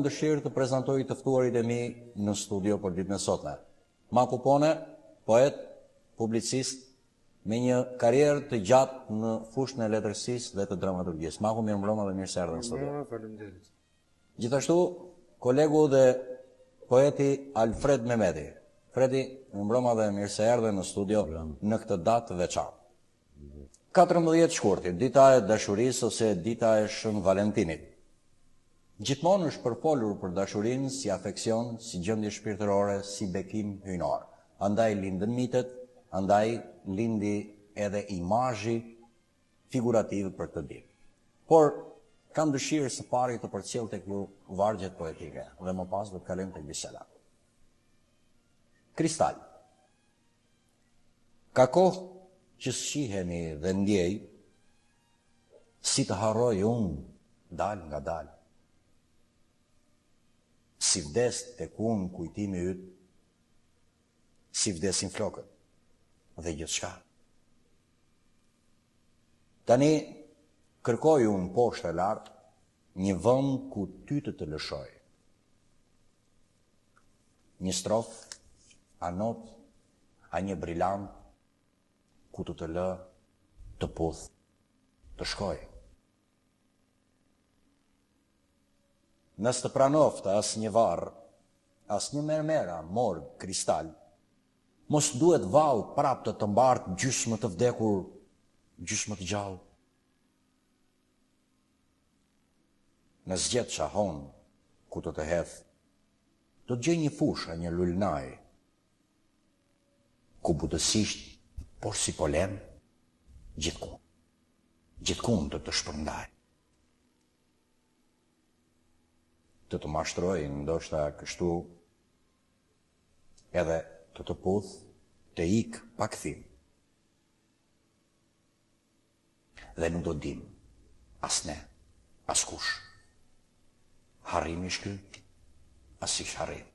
Dëshirë të prezantoj të ftuarit e mi në studio për ditën e sotme. Mako Pone, poet, publicist, me një karrierë të gjatë në fushën e letërsisë dhe të dramaturgjisë. Mako, mirëmbrëma dhe mirë se erdhe në studio. Faleminderit. Gjithashtu, kolegu dhe poeti Alfred Mehmeti. Fredi, mirëmbrëma dhe mirë se erdhe në studio në këtë datë të veçantë. 14 shkurti, dita e dashurisë ose dita e Shën Valentinit. Gjithmonë është përfolur për dashurinë si afeksion, si gjendje shpirtërore, si bekim hyjnor. Andaj lindën mitet, andaj lindi edhe imazhi figurativ për këtë ditë. Por kam dëshirë së pari të përcjell tek ju vargjet poetike dhe më pas do të kalojmë tek biseda. Kristal. Ka kohë që shiheni dhe ndjej si të harroj unë dal nga dal. Si vdes tek unë kujtimi yt, si vdesin flokët dhe gjithçka. Tani kërkoj unë poshtë e lart një vend ku ty të lëshoj. Një strofë, a not, a një brilant ku të lë të puth, të shkoj. Nësë të pranoftë as një varë, as një mermera, morg, kristal, mos duhet vallë prap të mbartë gjysmë të vdekur, gjysmë të gjallë. Në zgjet shahon, ku të hedh, do të gjej një fusha, një lulnaj, ku butësisht, por si polen, gjithkun të shpërndaj. Të mashtroj, ndoshta kështu, edhe të puth, të ik pa kthim. Dhe nuk do dim, as ne, as kush. Harrimi shky, as ish harrim.